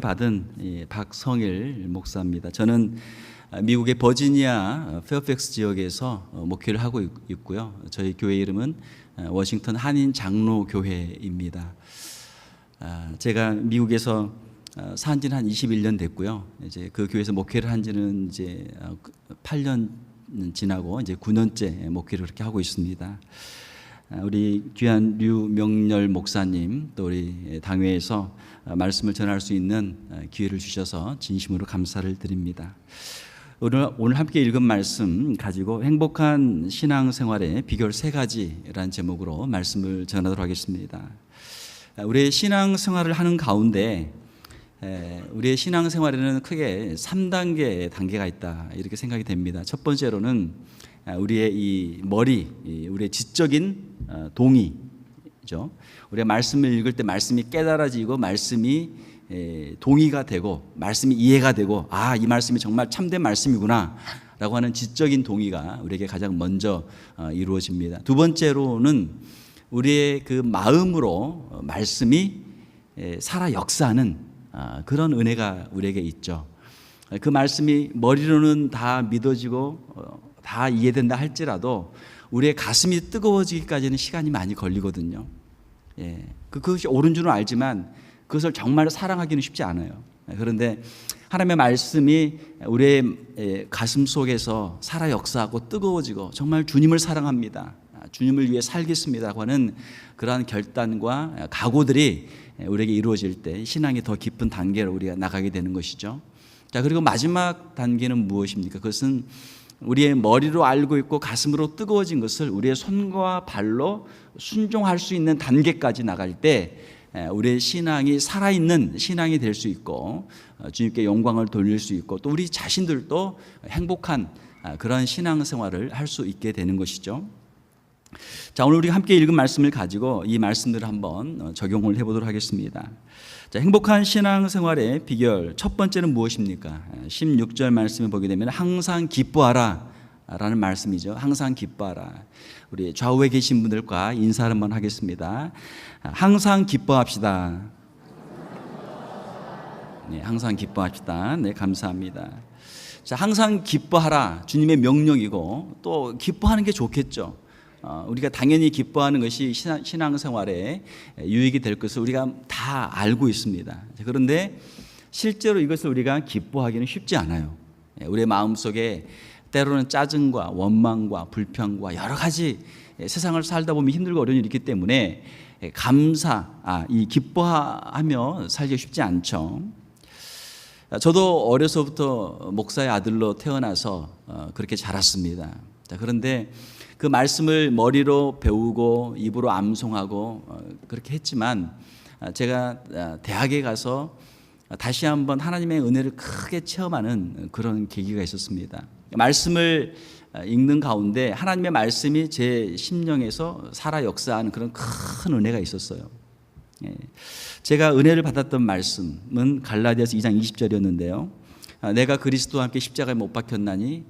받은 박성일 목사입니다. 저는 미국의 버지니아 페어팩스 지역에서 목회를 하고 있고요. 저희 교회 이름은 워싱턴 한인 장로교회입니다. 제가 미국에서 산 지는 한 21년 됐고요. 이제 그 교회에서 목회를 한 지는 이제 8년 지나고 이제 9년째 목회를 그렇게 하고 있습니다. 우리 귀한 류명렬 목사님 또 우리 당회에서 말씀을 전할 수 있는 기회를 주셔서 진심으로 감사를 드립니다. 오늘 함께 읽은 말씀 가지고 행복한 신앙생활의 비결 3가지라는 제목으로 말씀을 전하도록 하겠습니다. 우리의 신앙생활을 하는 가운데 우리의 신앙생활에는 크게 3단계의 단계가 있다 이렇게 생각이 됩니다. 첫 번째로는 우리의 이 머리, 우리의 지적인 동의죠. 우리가 말씀을 읽을 때 말씀이 깨달아지고 말씀이 동의가 되고 말씀이 이해가 되고 이 말씀이 정말 참된 말씀이구나 라고 하는 지적인 동의가 우리에게 가장 먼저 이루어집니다. 두 번째로는 우리의 그 마음으로 말씀이 살아 역사하는 그런 은혜가 우리에게 있죠. 그 말씀이 머리로는 다 믿어지고 다 이해된다 할지라도 우리의 가슴이 뜨거워지기까지는 시간이 많이 걸리거든요. 그것이 옳은 줄은 알지만 그것을 정말 사랑하기는 쉽지 않아요. 그런데 하나님의 말씀이 우리의 가슴 속에서 살아 역사하고 뜨거워지고 정말 주님을 사랑합니다, 주님을 위해 살겠습니다라고 하는 그러한 결단과 각오들이 우리에게 이루어질 때 신앙이 더 깊은 단계로 우리가 나가게 되는 것이죠. 자, 그리고 마지막 단계는 무엇입니까? 그것은 우리의 머리로 알고 있고 가슴으로 뜨거워진 것을 우리의 손과 발로 순종할 수 있는 단계까지 나갈 때 우리의 신앙이 살아있는 신앙이 될 수 있고 주님께 영광을 돌릴 수 있고 또 우리 자신들도 행복한 그런 신앙생활을 할 수 있게 되는 것이죠. 자, 오늘 우리가 함께 읽은 말씀을 가지고 이 말씀들을 한번 적용을 해보도록 하겠습니다. 자, 행복한 신앙생활의 비결 첫 번째는 무엇입니까? 16절 말씀을 보게 되면 항상 기뻐하라 라는 말씀이죠. 항상 기뻐하라. 우리 좌우에 계신 분들과 인사를 한번 하겠습니다. 항상 기뻐합시다. 네, 항상 기뻐합시다. 네, 감사합니다. 자, 항상 기뻐하라 주님의 명령이고 또 기뻐하는 게 좋겠죠. 우리가 당연히 기뻐하는 것이 신앙생활에 유익이 될 것을 우리가 다 알고 있습니다. 그런데 실제로 이것을 우리가 기뻐하기는 쉽지 않아요. 우리의 마음속에 때로는 짜증과 원망과 불평과 여러 가지 세상을 살다 보면 힘들고 어려운 일이 있기 때문에 이 기뻐하며 살기 쉽지 않죠. 저도 어려서부터 목사의 아들로 태어나서 그렇게 자랐습니다. 그런데 그 말씀을 머리로 배우고 입으로 암송하고 그렇게 했지만 제가 대학에 가서 다시 한번 하나님의 은혜를 크게 체험하는 그런 계기가 있었습니다. 말씀을 읽는 가운데 하나님의 말씀이 제 심령에서 살아 역사하는 그런 큰 은혜가 있었어요. 제가 은혜를 받았던 말씀은 갈라디아서 2장 20절이었는데요. 내가 그리스도와 함께 십자가에 못 박혔나니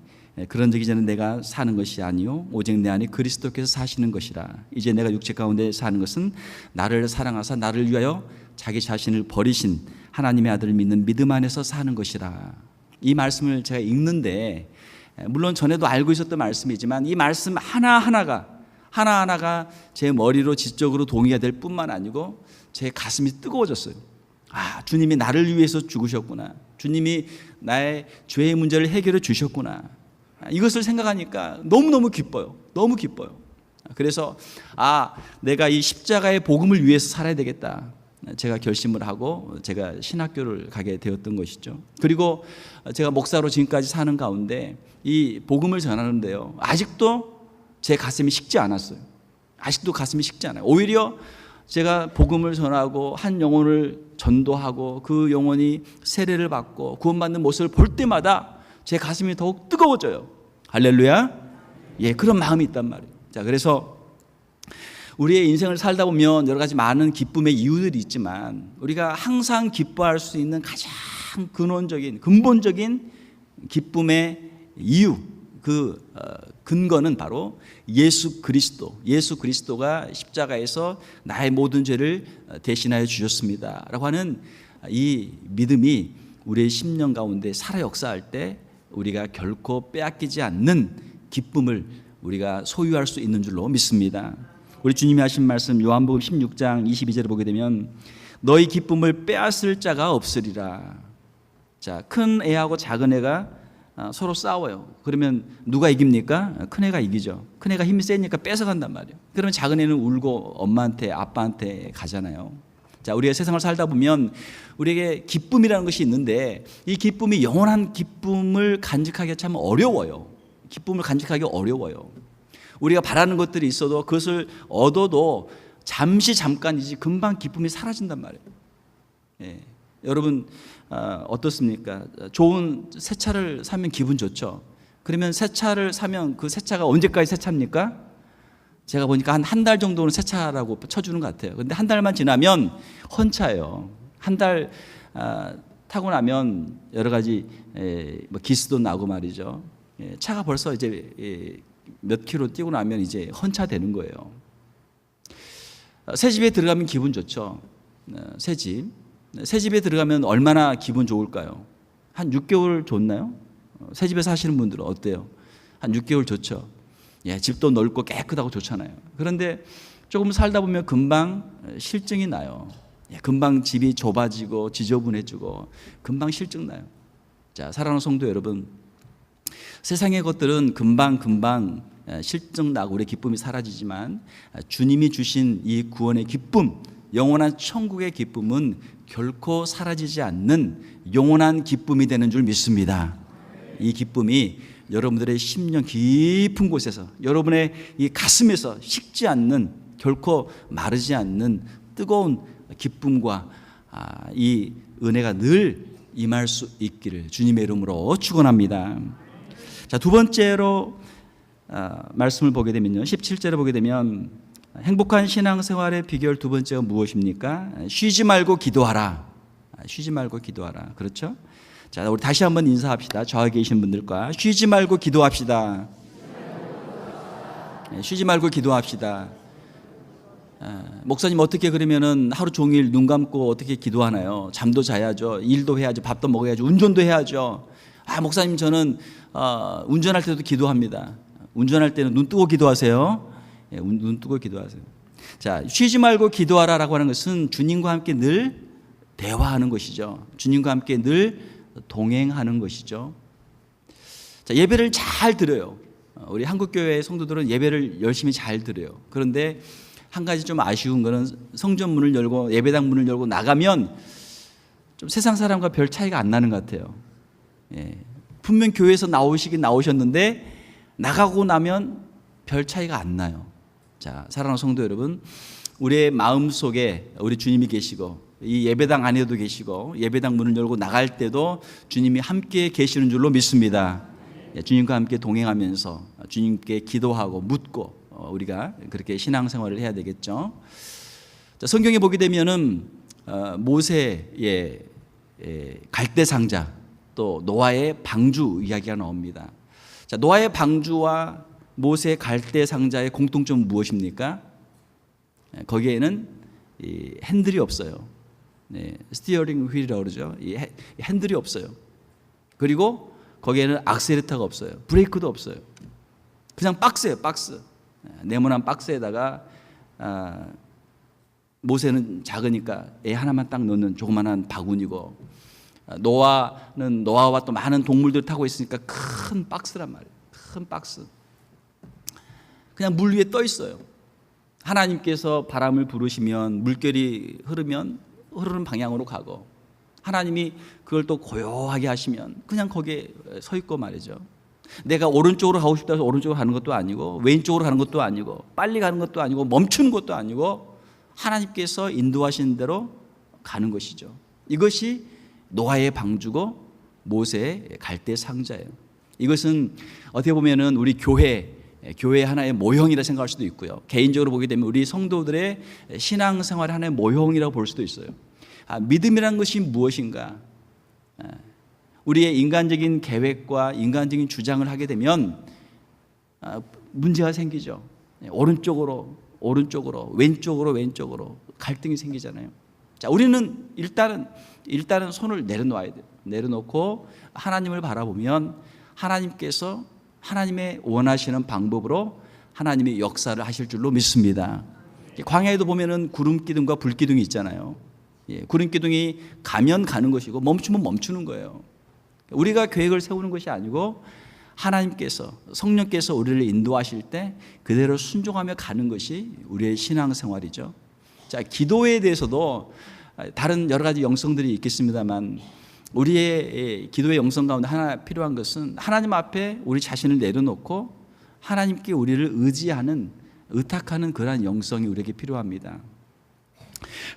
그런즉 이제는 내가 사는 것이 아니요 오직 내 안에 그리스도께서 사시는 것이라. 이제 내가 육체 가운데 사는 것은 나를 사랑하사 나를 위하여 자기 자신을 버리신 하나님의 아들을 믿는 믿음 안에서 사는 것이라. 이 말씀을 제가 읽는데 물론 전에도 알고 있었던 말씀이지만 이 말씀 하나하나가 제 머리로 지적으로 동의가 될 뿐만 아니고 제 가슴이 뜨거워졌어요. 주님이 나를 위해서 죽으셨구나. 주님이 나의 죄의 문제를 해결해 주셨구나. 이것을 생각하니까 너무너무 기뻐요. 너무 기뻐요. 그래서 내가 이 십자가의 복음을 위해서 살아야 되겠다. 제가 결심을 하고 제가 신학교를 가게 되었던 것이죠. 그리고 제가 목사로 지금까지 사는 가운데 이 복음을 전하는데요, 아직도 제 가슴이 식지 않았어요. 아직도 가슴이 식지 않아요. 오히려 제가 복음을 전하고 한 영혼을 전도하고 그 영혼이 세례를 받고 구원받는 모습을 볼 때마다 제 가슴이 더욱 뜨거워져요. 할렐루야. 그런 마음이 있단 말이에요. 자, 그래서 우리의 인생을 살다 보면 여러 가지 많은 기쁨의 이유들이 있지만 우리가 항상 기뻐할 수 있는 가장 근본적인 기쁨의 이유, 근거는 바로 예수 그리스도가 십자가에서 나의 모든 죄를 대신하여 주셨습니다 라고 하는 이 믿음이 우리의 심령 가운데 살아 역사할 때 우리가 결코 빼앗기지 않는 기쁨을 우리가 소유할 수 있는 줄로 믿습니다. 우리 주님이 하신 말씀 요한복음 16장 22절을 보게 되면 너희 기쁨을 빼앗을 자가 없으리라. 자, 큰 애하고 작은 애가 서로 싸워요. 그러면 누가 이깁니까? 큰 애가 이기죠. 큰 애가 힘이 세니까 뺏어간단 말이에요. 그러면 작은 애는 울고 엄마한테 아빠한테 가잖아요. 자, 우리가 세상을 살다 보면 우리에게 기쁨이라는 것이 있는데 이 기쁨이 영원한 기쁨을 간직하기가 참 어려워요. 기쁨을 간직하기 어려워요. 우리가 바라는 것들이 있어도 그것을 얻어도 잠깐이지 금방 기쁨이 사라진단 말이에요. 예. 여러분 어떻습니까? 좋은 새 차를 사면 기분 좋죠. 그러면 새 차를 사면 그 새 차가 언제까지 새 차입니까? 제가 보니까 한 달 정도는 새 차라고 쳐주는 것 같아요. 그런데 한 달만 지나면 헌차예요. 한 달 타고 나면 여러 가지 뭐 기스도 나고 말이죠. 차가 벌써 이제 몇 킬로 뛰고 나면 이제 헌차 되는 거예요. 새 집에 들어가면 기분 좋죠. 새 집에 들어가면 얼마나 기분 좋을까요? 한 6개월 좋나요? 새 집에 사시는 분들은 어때요? 한 6개월 좋죠. 예, 집도 넓고 깨끗하고 좋잖아요. 그런데 조금 살다 보면 금방 실증이 나요. 예, 금방 집이 좁아지고 지저분해지고 금방 실증 나요. 자, 사랑하는 성도 여러분, 세상의 것들은 금방 실증 나고 우리의 기쁨이 사라지지만 주님이 주신 이 구원의 기쁨, 영원한 천국의 기쁨은 결코 사라지지 않는 영원한 기쁨이 되는 줄 믿습니다. 이 기쁨이 여러분들의 심령 깊은 곳에서 여러분의 이 가슴에서 식지 않는 결코 마르지 않는 뜨거운 기쁨과 이 은혜가 늘 임할 수 있기를 주님의 이름으로 축원합니다. 자, 두 번째로 말씀을 보게 되면요, 17절에 보게 되면 행복한 신앙생활의 비결 두 번째가 무엇입니까? 쉬지 말고 기도하라. 쉬지 말고 기도하라. 그렇죠? 자, 우리 다시 한번 인사합시다. 좌우에 계신 분들과 쉬지 말고 기도합시다. 쉬지 말고 기도합시다. 목사님 어떻게 그러면은 하루 종일 눈 감고 어떻게 기도하나요? 잠도 자야죠. 일도 해야죠. 밥도 먹어야죠. 운전도 해야죠. 목사님 저는 운전할 때도 기도합니다. 운전할 때는 눈 뜨고 기도하세요. 예, 눈 뜨고 기도하세요. 자, 쉬지 말고 기도하라라고 하는 것은 주님과 함께 늘 대화하는 것이죠. 주님과 함께 늘 동행하는 것이죠. 자, 예배를 잘 드려요. 우리 한국교회 성도들은 예배를 열심히 잘 드려요. 그런데 한 가지 좀 아쉬운 거는 성전 문을 열고 예배당 문을 열고 나가면 좀 세상 사람과 별 차이가 안 나는 것 같아요. 예, 분명 교회에서 나오시긴 나오셨는데 나가고 나면 별 차이가 안 나요. 자, 사랑하는 성도 여러분, 우리의 마음속에 우리 주님이 계시고 이 예배당 안에도 계시고 예배당 문을 열고 나갈 때도 주님이 함께 계시는 줄로 믿습니다. 주님과 함께 동행하면서 주님께 기도하고 묻고 우리가 그렇게 신앙생활을 해야 되겠죠. 자, 성경에 보게 되면은 모세의 갈대상자 또 노아의 방주 이야기가 나옵니다. 자, 노아의 방주와 모세의 갈대상자의 공통점은 무엇입니까? 거기에는 이 핸들이 없어요. 네, 스티어링 휠이라고 그러죠. 이 핸들이 없어요. 그리고 거기에는 악셀레터가 없어요. 브레이크도 없어요. 그냥 박스예요, 박스. 네모난 박스에다가 모세는 작으니까 애 하나만 딱 넣는 조그만한 바구니고 노아는 노아와 또 많은 동물들 타고 있으니까 큰 박스란 말이에요. 큰 박스. 그냥 물 위에 떠 있어요. 하나님께서 바람을 부르시면 물결이 흐르면 흐르는 방향으로 가고 하나님이 그걸 또 고요하게 하시면 그냥 거기에 서 있고 말이죠. 내가 오른쪽으로 가고 싶다 해서 오른쪽으로 가는 것도 아니고 왼쪽으로 가는 것도 아니고 빨리 가는 것도 아니고 멈추는 것도 아니고 하나님께서 인도하시는 대로 가는 것이죠. 이것이 노아의 방주고 모세의 갈대 상자예요. 이것은 어떻게 보면은 우리 교회 하나의 모형이라 생각할 수도 있고요. 개인적으로 보게 되면 우리 성도들의 신앙생활의 하나의 모형이라고 볼 수도 있어요. 믿음이라는 것이 무엇인가? 우리의 인간적인 계획과 인간적인 주장을 하게 되면 문제가 생기죠. 오른쪽으로 왼쪽으로 갈등이 생기잖아요. 자, 우리는 일단은 일단은 손을 내려놓아야 돼요. 내려놓고 하나님을 바라보면 하나님께서 하나님의 원하시는 방법으로 하나님의 역사를 하실 줄로 믿습니다. 광야에도 보면은 구름 기둥과 불 기둥이 있잖아요. 구름 기둥이 가면 가는 것이고 멈추면 멈추는 거예요. 우리가 계획을 세우는 것이 아니고 하나님께서, 성령께서 우리를 인도하실 때 그대로 순종하며 가는 것이 우리의 신앙생활이죠. 자, 기도에 대해서도 다른 여러 가지 영성들이 있겠습니다만 우리의 기도의 영성 가운데 하나 필요한 것은 하나님 앞에 우리 자신을 내려놓고 하나님께 우리를 의지하는, 의탁하는 그러한 영성이 우리에게 필요합니다.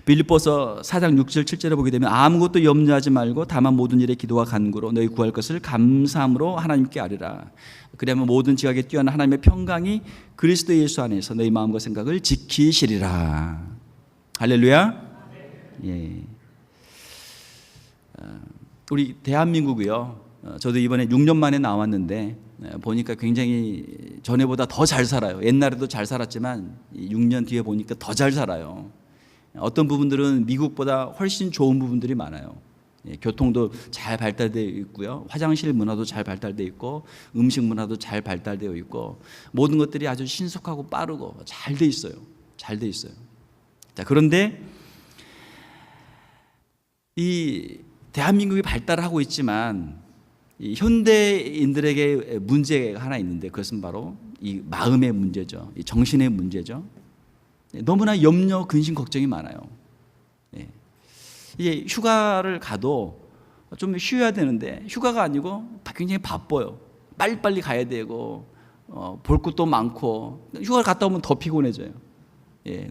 빌립보서 4장 6절 7절에 보게 되면 아무것도 염려하지 말고 다만 모든 일에 기도와 간구로 너희 구할 것을 감사함으로 하나님께 아뢰라. 그러면 모든 지각에 뛰어난 하나님의 평강이 그리스도 예수 안에서 너희 마음과 생각을 지키시리라. 할렐루야. 예. 우리 대한민국이요. 저도 이번에 6년 만에 나왔는데 보니까 굉장히 전에보다 더 잘 살아요. 옛날에도 잘 살았지만 6년 뒤에 보니까 더 잘 살아요. 어떤 부분들은 미국보다 훨씬 좋은 부분들이 많아요. 교통도 잘 발달되어 있고요. 화장실 문화도 잘 발달되어 있고 음식 문화도 잘 발달되어 있고 모든 것들이 아주 신속하고 빠르고 잘 돼 있어요. 잘 돼 있어요. 자, 그런데 이 대한민국이 발달하고 있지만 이 현대인들에게 문제가 하나 있는데 그것은 바로 이 마음의 문제죠. 이 정신의 문제죠. 너무나 염려, 근심, 걱정이 많아요. 이게 휴가를 가도 좀 쉬어야 되는데 휴가가 아니고 굉장히 바빠요. 빨리빨리 가야 되고 볼 것도 많고 휴가를 갔다 오면 더 피곤해져요.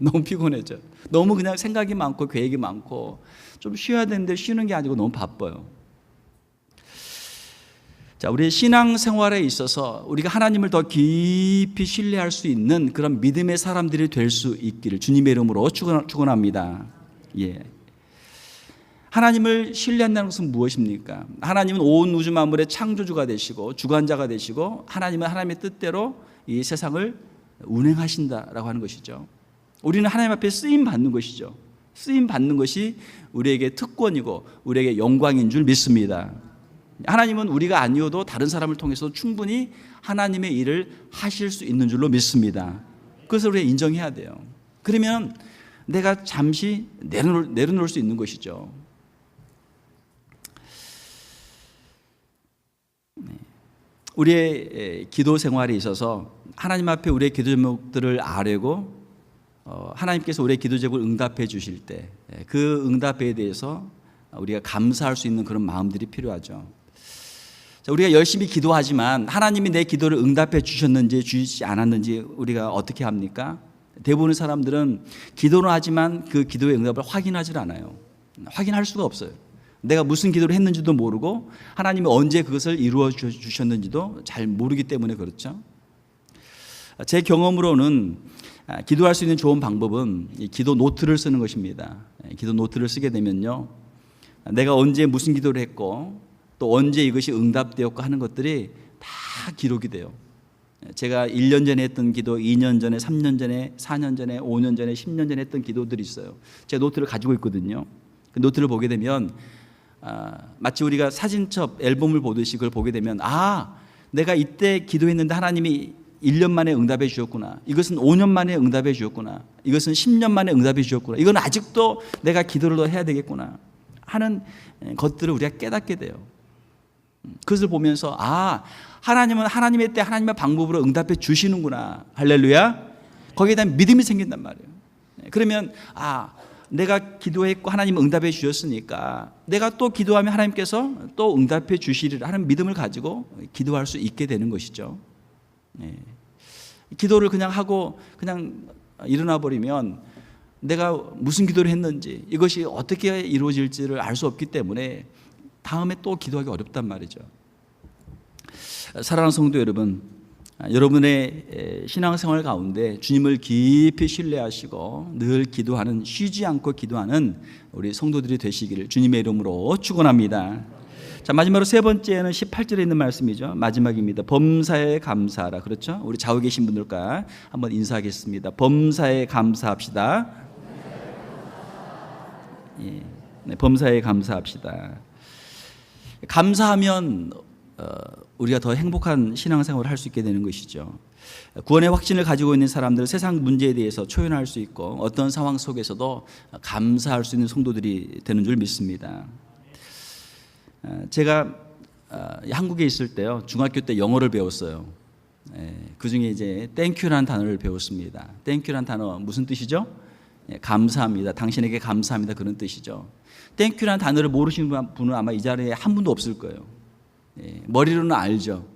너무 피곤해져. 너무 그냥 생각이 많고 계획이 많고 좀 쉬어야 되는데 쉬는 게 아니고 너무 바빠요. 자, 우리의 신앙생활에 있어서 우리가 하나님을 더 깊이 신뢰할 수 있는 그런 믿음의 사람들이 될 수 있기를 주님의 이름으로 축원합니다. 예. 하나님을 신뢰한다는 것은 무엇입니까? 하나님은 온 우주 만물의 창조주가 되시고 주관자가 되시고 하나님은 하나님의 뜻대로 이 세상을 운행하신다라고 하는 것이죠. 우리는 하나님 앞에 쓰임 받는 것이죠. 쓰임 받는 것이 우리에게 특권이고 우리에게 영광인 줄 믿습니다. 하나님은 우리가 아니어도 다른 사람을 통해서 충분히 하나님의 일을 하실 수 있는 줄로 믿습니다. 그것을 우리가 인정해야 돼요. 그러면 내가 잠시 내려놓을 수 있는 것이죠. 우리의 기도 생활에 있어서 하나님 앞에 우리의 기도 제목들을 아뢰고 하나님께서 우리의 기도 제목을 응답해 주실 때 그 응답에 대해서 우리가 감사할 수 있는 그런 마음들이 필요하죠. 우리가 열심히 기도하지만 하나님이 내 기도를 응답해 주셨는지 주시지 않았는지 우리가 어떻게 합니까? 대부분의 사람들은 기도는 하지만 그 기도의 응답을 확인하지 않아요. 확인할 수가 없어요. 내가 무슨 기도를 했는지도 모르고 하나님이 언제 그것을 이루어 주셨는지도 잘 모르기 때문에 그렇죠. 제 경험으로는 기도할 수 있는 좋은 방법은 이 기도 노트를 쓰는 것입니다. 기도 노트를 쓰게 되면요, 내가 언제 무슨 기도를 했고 또 언제 이것이 응답되었고 하는 것들이 다 기록이 돼요. 제가 1년 전에 했던 기도, 2년 전에, 3년 전에, 4년 전에, 5년 전에, 10년 전에 했던 기도들이 있어요. 제가 노트를 가지고 있거든요. 그 노트를 보게 되면 마치 우리가 사진첩 앨범을 보듯이 그걸 보게 되면 내가 이때 기도했는데 하나님이 1년 만에 응답해 주셨구나. 이것은 5년 만에 응답해 주셨구나. 이것은 10년 만에 응답해 주셨구나. 이건 아직도 내가 기도를 더 해야 되겠구나 하는 것들을 우리가 깨닫게 돼요. 그것을 보면서 하나님은 하나님의 때 하나님의 방법으로 응답해 주시는구나. 할렐루야. 거기에 대한 믿음이 생긴단 말이에요. 그러면 내가 기도했고 하나님 응답해 주셨으니까 내가 또 기도하면 하나님께서 또 응답해 주시리라 하는 믿음을 가지고 기도할 수 있게 되는 것이죠. 기도를 그냥 하고 그냥 일어나 버리면 내가 무슨 기도를 했는지 이것이 어떻게 이루어질지를 알 수 없기 때문에 다음에 또 기도하기 어렵단 말이죠. 사랑하는 성도 여러분, 여러분의 신앙생활 가운데 주님을 깊이 신뢰하시고 늘 기도하는, 쉬지 않고 기도하는 우리 성도들이 되시기를 주님의 이름으로 축원합니다. 자, 마지막으로 세 번째는 18절에 있는 말씀이죠. 마지막입니다. 범사에 감사하라. 그렇죠? 우리 좌우에 계신 분들과 한번 인사하겠습니다. 범사에 감사합시다. 예. 네, 범사에 감사합시다. 감사하면 우리가 더 행복한 신앙생활을 할 수 있게 되는 것이죠. 구원의 확신을 가지고 있는 사람들은 세상 문제에 대해서 초연할 수 있고 어떤 상황 속에서도 감사할 수 있는 성도들이 되는 줄 믿습니다. 제가 한국에 있을 때요, 중학교 때 영어를 배웠어요. 그 중에 이제 땡큐라는 단어를 배웠습니다. 땡큐라는 단어 무슨 뜻이죠? 감사합니다. 당신에게 감사합니다. 그런 뜻이죠. 땡큐라는 단어를 모르시는 분은 아마 이 자리에 한 분도 없을 거예요. 머리로는 알죠.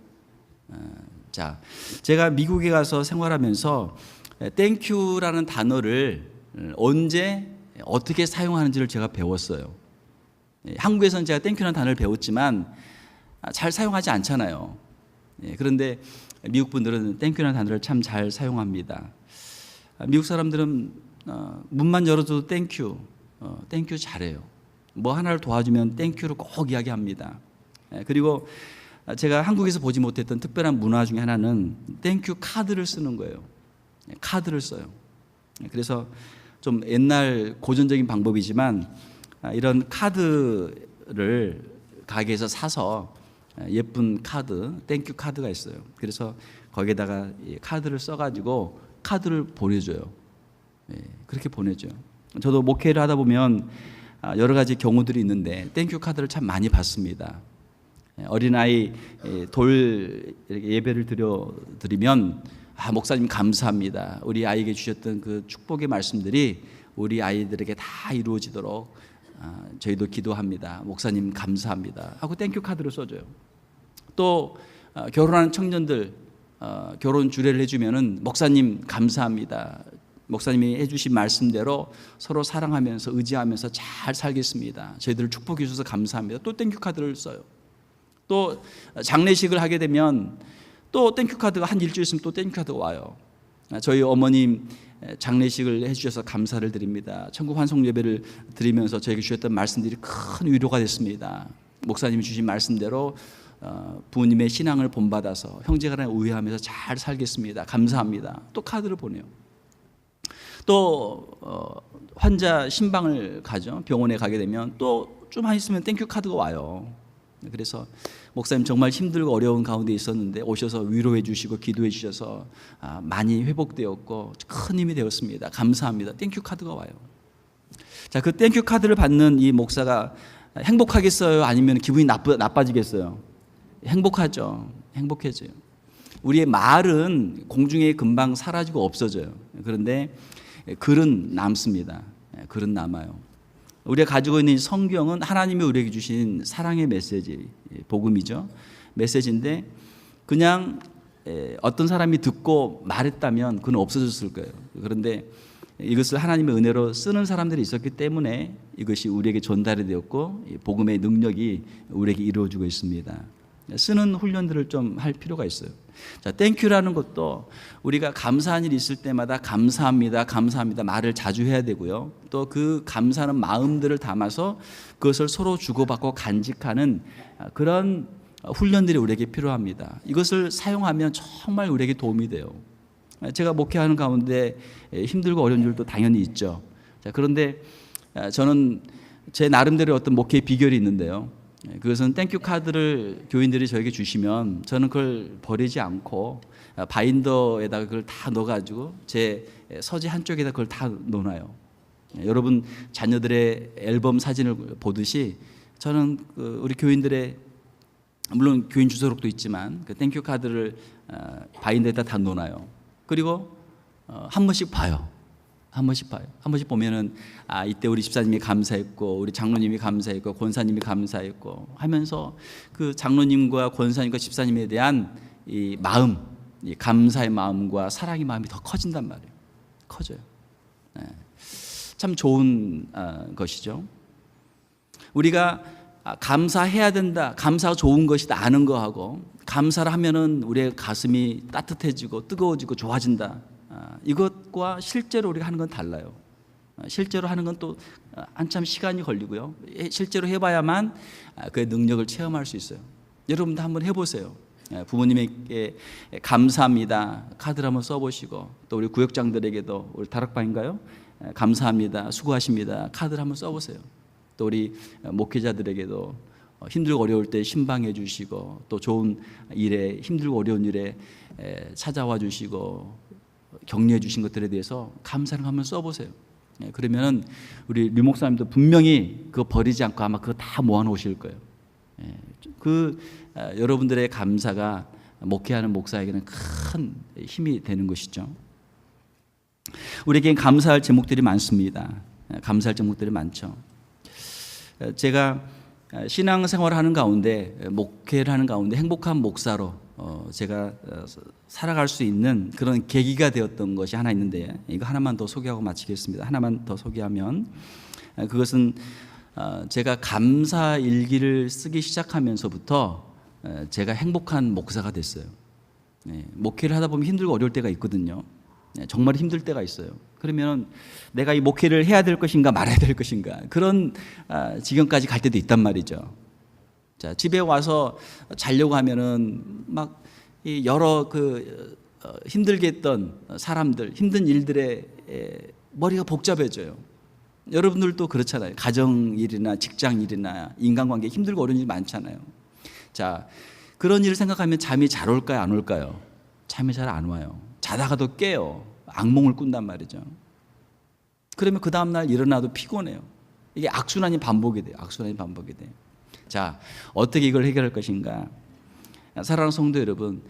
자, 제가 미국에 가서 생활하면서 땡큐라는 단어를 언제 어떻게 사용하는지를 제가 배웠어요. 한국에서는 제가 땡큐라는 단어를 배웠지만 잘 사용하지 않잖아요. 그런데 미국 분들은 땡큐라는 단어를 참 잘 사용합니다. 미국 사람들은 문만 열어줘도 땡큐 잘해요. 뭐 하나를 도와주면 땡큐로 꼭 이야기합니다. 그리고 제가 한국에서 보지 못했던 특별한 문화 중에 하나는 땡큐 카드를 쓰는 거예요. 카드를 써요. 그래서 좀 옛날 고전적인 방법이지만 이런 카드를 가게에서 사서 예쁜 카드, 땡큐 카드가 있어요. 그래서 거기에다가 카드를 써가지고 카드를 보내줘요. 그렇게 보내줘요. 저도 목회를 하다 보면 여러 가지 경우들이 있는데 땡큐 카드를 참 많이 받습니다. 어린아이 돌 예배를 드리면 목사님 감사합니다. 우리 아이에게 주셨던 그 축복의 말씀들이 우리 아이들에게 다 이루어지도록 저희도 기도합니다. 목사님 감사합니다 하고 땡큐 카드를 써줘요. 또 결혼하는 청년들 결혼 주례를 해주면은 목사님 감사합니다. 목사님이 해주신 말씀대로 서로 사랑하면서 의지하면서 잘 살겠습니다. 저희들을 축복해 주셔서 감사합니다. 또 땡큐 카드를 써요. 또 장례식을 하게 되면 또 땡큐 카드가 한 일주일 있으면 또 땡큐 카드가 와요. 저희 어머님 장례식을 해주셔서 감사를 드립니다. 천국 환송 예배를 드리면서 저에게 주셨던 말씀들이 큰 위로가 됐습니다. 목사님이 주신 말씀대로 부모님의 신앙을 본받아서 형제간에 우애하면서 잘 살겠습니다. 감사합니다. 또 카드를 보내요. 또 환자 신방을 가죠. 병원에 가게 되면 또 좀만 있으면 땡큐 카드가 와요. 그래서 목사님 정말 힘들고 어려운 가운데 있었는데 오셔서 위로해 주시고 기도해 주셔서 많이 회복되었고 큰 힘이 되었습니다. 감사합니다. 땡큐 카드가 와요. 자, 그 땡큐 카드를 받는 이 목사가 행복하겠어요? 아니면 기분이 나빠지겠어요? 행복하죠. 행복해져요. 우리의 말은 공중에 금방 사라지고 없어져요. 그런데 글은 남습니다. 글은 남아요. 우리가 가지고 있는 성경은 하나님이 우리에게 주신 사랑의 메시지, 복음이죠. 메시지인데 그냥 어떤 사람이 듣고 말했다면 그는 없어졌을 거예요. 그런데 이것을 하나님의 은혜로 쓰는 사람들이 있었기 때문에 이것이 우리에게 전달이 되었고 복음의 능력이 우리에게 이루어지고 있습니다. 쓰는 훈련들을 좀 할 필요가 있어요. 자, 땡큐라는 것도 우리가 감사한 일이 있을 때마다 감사합니다, 감사합니다 말을 자주 해야 되고요. 또 그 감사하는 마음들을 담아서 그것을 서로 주고받고 간직하는 그런 훈련들이 우리에게 필요합니다. 이것을 사용하면 정말 우리에게 도움이 돼요. 제가 목회하는 가운데 힘들고 어려운 일도 당연히 있죠. 자, 그런데 저는 제 나름대로 어떤 목회의 비결이 있는데요. 그것은 땡큐 카드를 교인들이 저에게 주시면 저는 그걸 버리지 않고 바인더에다가 그걸 다 넣어가지고 제 서재 한쪽에다 그걸 다 넣어놔요. 여러분 자녀들의 앨범 사진을 보듯이 저는 우리 교인들의 물론 교인 주소록도 있지만 그 땡큐 카드를 바인더에다 다 넣어놔요. 그리고 한 번씩 봐요. 한 번씩 봐요. 한 번씩 보면은 이때 우리 집사님이 감사했고 우리 장로님이 감사했고 권사님이 감사했고 하면서 그 장로님과 권사님과 집사님에 대한 이 마음, 이 감사의 마음과 사랑의 마음이 더 커진단 말이에요. 커져요. 네. 참 좋은 것이죠. 우리가 감사해야 된다, 감사가 좋은 것이다 아는 거하고 감사를 하면은 우리의 가슴이 따뜻해지고 뜨거워지고 좋아진다. 이것과 실제로 우리가 하는 건 달라요. 실제로 하는 건 또 한참 시간이 걸리고요. 실제로 해봐야만 그의 능력을 체험할 수 있어요. 여러분도 한번 해보세요. 부모님에게 감사합니다 카드를 한번 써보시고 또 우리 구역장들에게도 우리 다락방인가요? 감사합니다 수고하십니다 카드를 한번 써보세요. 또 우리 목회자들에게도 힘들고 어려울 때 신방해 주시고 또 좋은 일에 힘들고 어려운 일에 찾아와 주시고 격려해 주신 것들에 대해서 감사를 한번 써보세요. 그러면 우리 류 목사님도 분명히 그거 버리지 않고 아마 그거 다 모아놓으실 거예요. 여러분들의 감사가 목회하는 목사에게는 큰 힘이 되는 것이죠. 우리에겐 감사할 제목들이 많습니다. 감사할 제목들이 많죠. 제가 신앙생활을 하는 가운데, 목회를 하는 가운데 행복한 목사로 제가 살아갈 수 있는 그런 계기가 되었던 것이 하나 있는데, 이거 하나만 더 소개하고 마치겠습니다. 하나만 더 소개하면, 그것은 제가 감사 일기를 쓰기 시작하면서부터 제가 행복한 목사가 됐어요. 목회를 하다 보면 힘들고 어려울 때가 있거든요. 정말 힘들 때가 있어요. 그러면 내가 이 목회를 해야 될 것인가 말아야 될 것인가, 그런 지경까지 갈 때도 있단 말이죠. 자, 집에 와서 자려고 하면은 막 여러 힘들게 했던 사람들, 힘든 일들에 머리가 복잡해져요. 여러분들도 그렇잖아요. 가정일이나 직장일이나 인간관계 힘들고 어려운 일 많잖아요. 자, 그런 일을 생각하면 잠이 잘 올까요, 안 올까요? 잠이 잘 안 와요. 자다가도 깨요. 악몽을 꾼단 말이죠. 그러면 그 다음날 일어나도 피곤해요. 이게 악순환이 반복이 돼요. 악순환이 반복이 돼요. 자, 어떻게 이걸 해결할 것인가? 사랑하는 성도 여러분,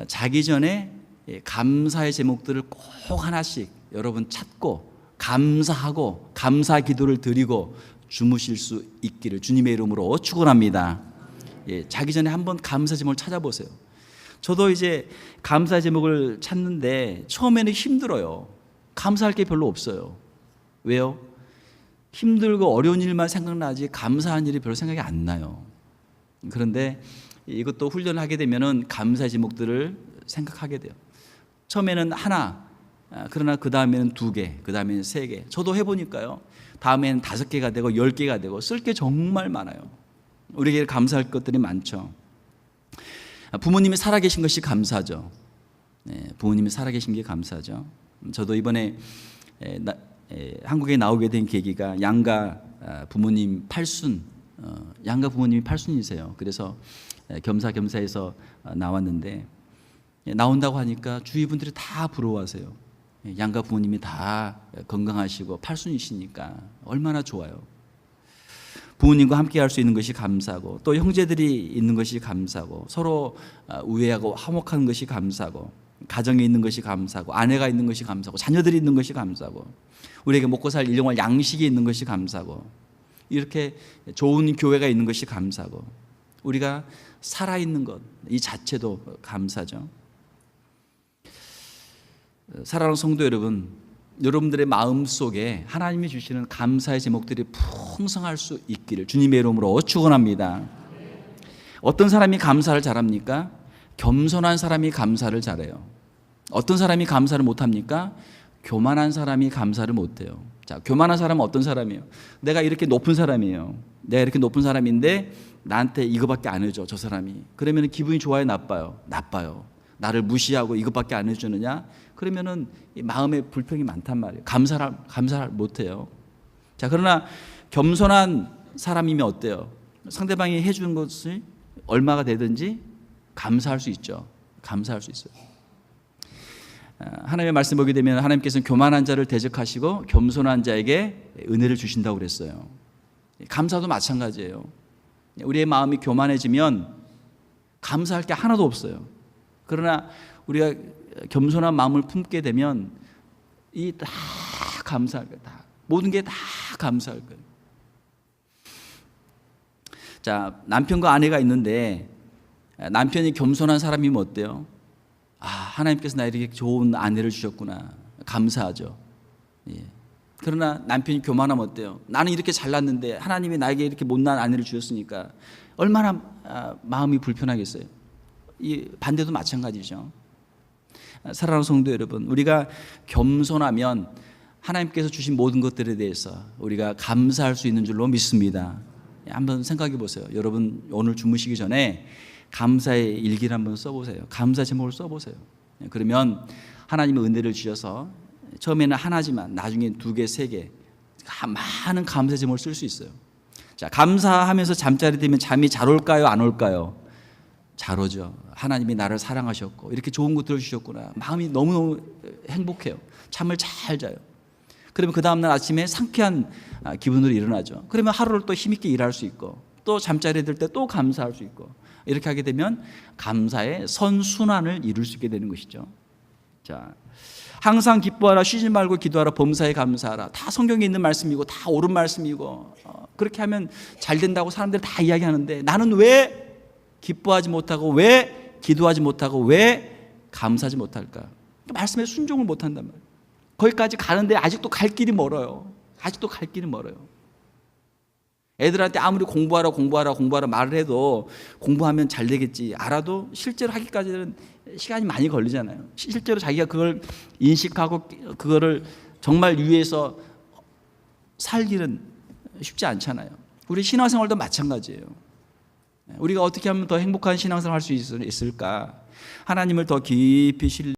자기 전에 감사의 제목들을 꼭 하나씩 여러분 찾고 감사하고 감사 기도를 드리고 주무실 수 있기를 주님의 이름으로 축원합니다. 자기 전에 한번 감사 제목을 찾아보세요. 저도 이제 감사 제목을 찾는데 처음에는 힘들어요. 감사할 게 별로 없어요. 왜요? 힘들고 어려운 일만 생각나지 감사한 일이 별로 생각이 안 나요. 그런데 이것도 훈련을 하게 되면은 감사 제목들을 생각하게 돼요. 처음에는 하나, 그러나 그 다음에는 2개, 그 다음에는 3개. 저도 해보니까요, 다음에는 5개가 되고 10개가 되고 쓸 게 정말 많아요. 우리에게 감사할 것들이 많죠. 부모님이 살아계신 것이 감사죠. 부모님이 살아계신 게 감사죠. 저도 이번에 한국에 나오게 된 계기가 양가 부모님 팔순, 양가 부모님이 팔순이세요. 그래서 겸사겸사해서 나왔는데, 나온다고 하니까 주위 분들이 다 부러워하세요. 양가 부모님이 다 건강하시고 팔순이시니까 얼마나 좋아요. 부모님과 함께 할 수 있는 것이 감사고, 또 형제들이 있는 것이 감사고, 서로 우애하고 화목한 것이 감사고, 가정에 있는 것이 감사고, 아내가 있는 것이 감사고, 자녀들이 있는 것이 감사고, 우리에게 먹고 살 일용할 양식이 있는 것이 감사고, 이렇게 좋은 교회가 있는 것이 감사고, 우리가 살아있는 것 이 자체도 감사죠. 사랑하는 성도 여러분, 여러분들의 마음속에 하나님이 주시는 감사의 제목들이 풍성할 수 있기를 주님의 이름으로 축원합니다. 어떤 사람이 감사를 잘합니까? 겸손한 사람이 감사를 잘해요. 어떤 사람이 감사를 못합니까? 교만한 사람이 감사를 못해요. 자, 교만한 사람은 어떤 사람이에요? 내가 이렇게 높은 사람이에요. 내가 이렇게 높은 사람인데 나한테 이거밖에 안 해줘, 저 사람이. 그러면 기분이 좋아요, 나빠요? 나빠요. 나를 무시하고 이것밖에 안 해주느냐? 그러면은 마음에 불평이 많단 말이에요. 감사를 못해요. 자, 그러나 겸손한 사람이면 어때요? 상대방이 해주는 것이 얼마가 되든지 감사할 수 있죠. 감사할 수 있어요. 하나님의 말씀 보게 되면 하나님께서는 교만한 자를 대적하시고 겸손한 자에게 은혜를 주신다고 그랬어요. 감사도 마찬가지예요. 우리의 마음이 교만해지면 감사할 게 하나도 없어요. 그러나 우리가 겸손한 마음을 품게 되면 이 다 감사할 거예요. 다. 모든 게 다 감사할 거예요. 자, 남편과 아내가 있는데 남편이 겸손한 사람이면 어때요? 하나님께서 나 이렇게 좋은 아내를 주셨구나. 감사하죠. 예. 그러나 남편이 교만하면 어때요? 나는 이렇게 잘났는데 하나님이 나에게 이렇게 못난 아내를 주셨으니까 얼마나 마음이 불편하겠어요. 이 반대도 마찬가지죠. 사랑하는 성도 여러분, 우리가 겸손하면 하나님께서 주신 모든 것들에 대해서 우리가 감사할 수 있는 줄로 믿습니다. 한번 생각해 보세요. 여러분 오늘 주무시기 전에 감사의 일기를 한번 써보세요. 감사 제목을 써보세요. 그러면 하나님의 은혜를 주셔서 처음에는 하나지만 나중에 2개, 3개 많은 감사 제목을 쓸 수 있어요. 자, 감사하면서 잠자리 들면 잠이 잘 올까요? 안 올까요? 잘 오죠. 하나님이 나를 사랑하셨고 이렇게 좋은 거 들어주셨구나. 마음이 너무너무 행복해요. 잠을 잘 자요. 그러면 그 다음날 아침에 상쾌한 기분으로 일어나죠. 그러면 하루를 또 힘있게 일할 수 있고 또 잠자리에 들 때 또 감사할 수 있고 이렇게 하게 되면 감사의 선순환을 이룰 수 있게 되는 것이죠. 자, 항상 기뻐하라, 쉬지 말고 기도하라, 범사에 감사하라. 다 성경에 있는 말씀이고 다 옳은 말씀이고 그렇게 하면 잘 된다고 사람들이 다 이야기하는데 나는 왜 기뻐하지 못하고 왜 기도하지 못하고 왜 감사하지 못할까? 말씀에 순종을 못한단 말이에요. 거기까지 가는데 아직도 갈 길이 멀어요. 아직도 갈 길이 멀어요. 애들한테 아무리 공부하라 말을 해도 공부하면 잘 되겠지 알아도 실제로 하기까지는 시간이 많이 걸리잖아요. 실제로 자기가 그걸 인식하고 그거를 정말 위해서 살기는 쉽지 않잖아요. 우리 신앙생활도 마찬가지예요. 우리가 어떻게 하면 더 행복한 신앙생활을 할 수 있을까? 하나님을 더 깊이